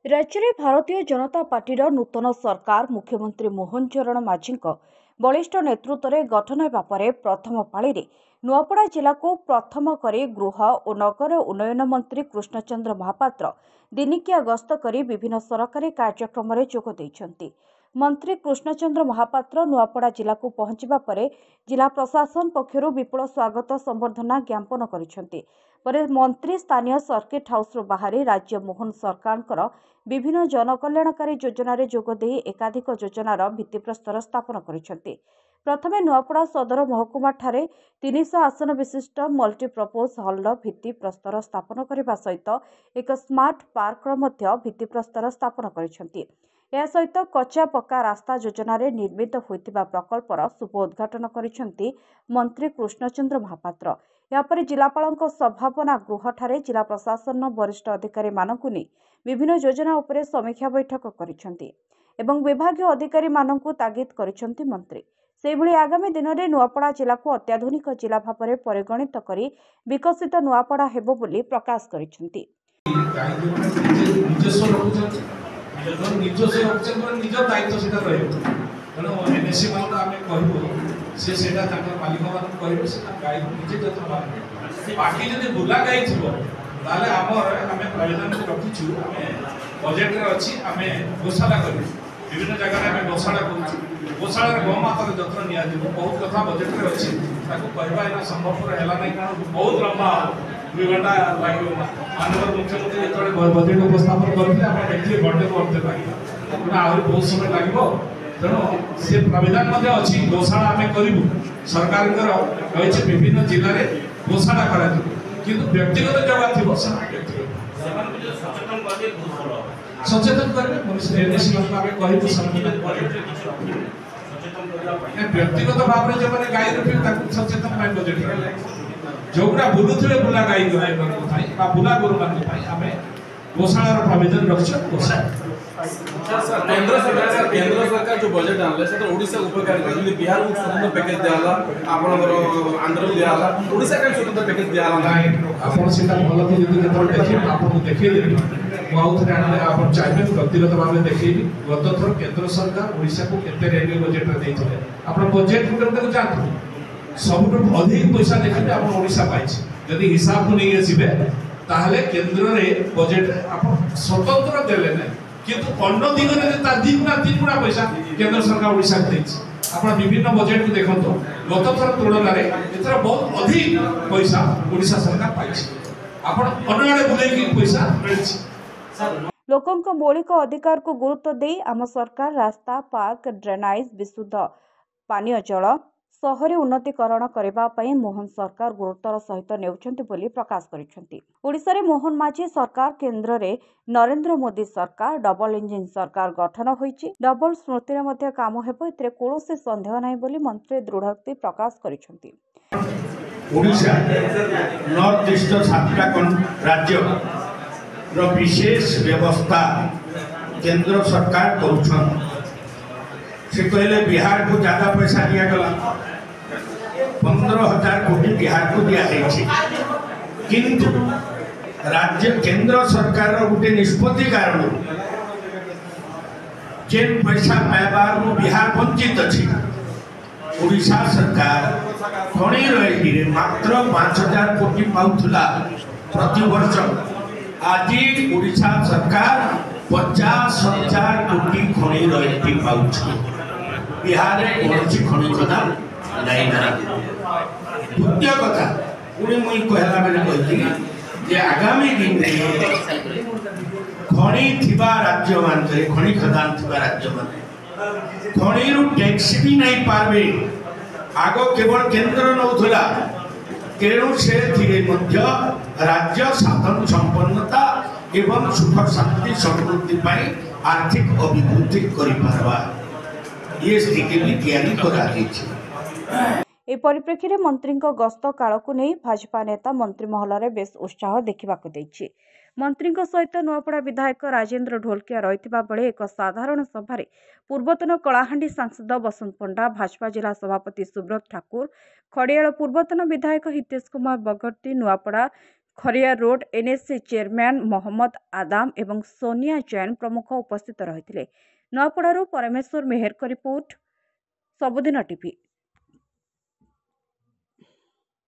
राज्य में भारतीय जनता पार्टी नूतन सरकार मुख्यमंत्री मोहन चरण माझी बलिष्ठ नेतृत्व में गठन होगा पर प्रथम पाली नुआपड़ा जिला को प्रथम करी गृह और नगर उन्नयन मंत्री कृष्णचंद्र महापात्र दिनिकिया गस्त कर विभिन्न सरकारी कार्यक्रम में जोग देइछन्ति। मंत्री कृष्णचंद्र महापात्र नुआपड़ा जिला को पहुंचवा पर जिला प्रशासन पक्षर विपुल स्वागत संबर्धना ज्ञापन करिसेंति। पर मंत्री स्थानीय सर्किट हाउस बाहरी राज्य मोहन सरकार विभिन्न जनकल्याणकारी योजन जोगदे एकाधिक योजनार भित्तिप्रस्तर स्थापन करिसेंति। प्रथमे नुआपड़ा सदर महकुमा ठारे 300 आसन विशिष्ट मल्टीप्रपोज हॉल भित्ति प्रस्तर स्थापन करने सहित एक स्मार्ट पार्कर मध्य भित्तिप्रस्तर स्थापन करिसेंति। या सहित कच्चा पक्का रास्ता योजन निर्मित होइतिबा प्रकल्पर शुभ उद्घाटन करिसेंति मंत्री कृष्णचंद्र महापात्र। यापर जिलापाल सभापना गृह ठारे जिला प्रशासन वरिष्ठ अधिकारी मानकु नै विभिन्न योजना उपरे समीक्षा बैठक करिसेंति एवं विभागीय अधिकारी मानकु तागिद करिसेंति मंत्री। सेहिभଳି आगामी दिन में नुआपड़ा जिला को अत्याधुनिक जिला भाव में परिगणित करी विकसित नुआपड़ा हेबो बोली प्रकाश करिसेंति। विभिन्न जगह गोशाला गोशाला गोमातार जत्न नि बहुत कथा बजेट में अच्छी कहना संभवपर है ना कारण बहुत लंबा 2 घंटा लगे माननीय मुख्यमंत्री जो बजेट उपस्थापन करते देखिए घंटे को अर्धे लगे आहरी बहुत समय लगे तेणु से प्रावधान अच्छी गोशाला आम करूँ सरकार रही विभिन्न जिले में गोशाला कर व्यक्तिगत जगह थी सचेतन करेंगे व्यक्तिगत भाव में जो गाई रखे सचेतन बजेट जोगुड़ा बुलूवे बुला गाई बुला गोरु मान गोशाला प्रावधान रखिए। केंद्र सरकार जो बजेट आनले से ओडिशा उपकार जमी बिहार को स्वतंत्र पैकेज दियाला आपनकर आंध्र को दियाला ओडिशा का स्वतंत्र पैकेज दियाला नाही आपण सेटा भलो कि जति केतल देखि आपन देखि देबी मु आउथरे आनले आपन चाइबे व्यक्तिगत भाव देखिबी गत थर केंद्र सरकार ओडिशा को केते रेलवे बजेट रे दैथिले आपन बजेट को जानथु सबुठ अधिक पैसा देखिबे आपन ओडिशा पाइछि जदि हिसाब को नै आसीबे ताहले केंद्र रे बजेट आपन स्वतंत्र देले नै किंतु अन्य दिगरे तीन गुणा पैसा केंद्र सरकार ओडिशा को दैछि। आपण विभिन्न बजेट को देखंतो गत थर तुलन रे एथर बहुत अधिक पैसा ओडिशा सरकार पाइछि आपण अन्य आडे बुले कि पैसा मिलछि। लोकंक मौलिक अधिकार को गुरुत्व दे आम सरकार रास्ता पार्क ड्रेनाइज विशुद्ध पानीय जल सहरी उन्नतीकरण करने मोहन सरकार गुरुत्वर सहित नेउछन्ति बोली प्रकाश करिसेंति। ओडिशा रे मोहन माझी सरकार केंद्र रे नरेंद्र मोदी सरकार डबल इंजिन सरकार गठन होईछि डबल स्मृति रे मध्य काम हेबो एतरे कोनोसी संदेह नाही बोली मंत्री दृढ़ोक्ति प्रकाश करिसेंति। ओडिशा नॉर्थ ईस्ट सातटा राज्य रो विशेष व्यवस्था केंद्र सरकार करुछन से कहले बिहार को ज्यादा पैसा दिया गला 15,000 कोटी बिहार को दिया किंतु राज्य केंद्र सरकार गोटे निष्पत्ति कारण जेन पैसा पाइबार बिहार वंचित अच्छी ओडिशा सरकार खणी रही मात्र 5,000 कोटी पाउथला प्रति वर्ष आज ओडिशा सरकार 50,000 कोटी खणी रही पाउछि बिहार में कौन खनि खदान नहीं ना। द्वितीय कथा पुणी मुई कहला बेले कहती आगामी दिन में खनि थिबा राज्य मान खनि खदान थिबा राज्य मान खनि रु टैक्स भी नहीं पारबे आग केवल केंद्र नौथला तेणु से धीरे मध्य राज्य साधन संपन्नता एवं सुख शांति समृद्धि पाई आर्थिक अभिवृद्धि करि पारबा ये स्थिति भी तैयारी करा दैछि। ए परिप्रेक्षी में मंत्री गस्त काल को नहीं भाजपा नेता मंत्री महल में बेस उत्साह देखा दैछि। मंत्री सहित नुआपड़ा विधायक राजेंद्र ढोलकिया रही बेले एक साधारण सभा पूर्वतन कलाहांडी सांसद बसंत पंडा भाजपा जिला सभापति सुब्रत ठाकुर खड़ियाल पूर्वतन विधायक Hitesh Kumar Bagarti Nuapada Khariar road NSC chairman Mohammad Adam एवं सोनिया जैन प्रमुख उपस्थित रही। नुआपड़ारू परमेश्वर मेहर रिपोर्ट सबुदिन टीवी।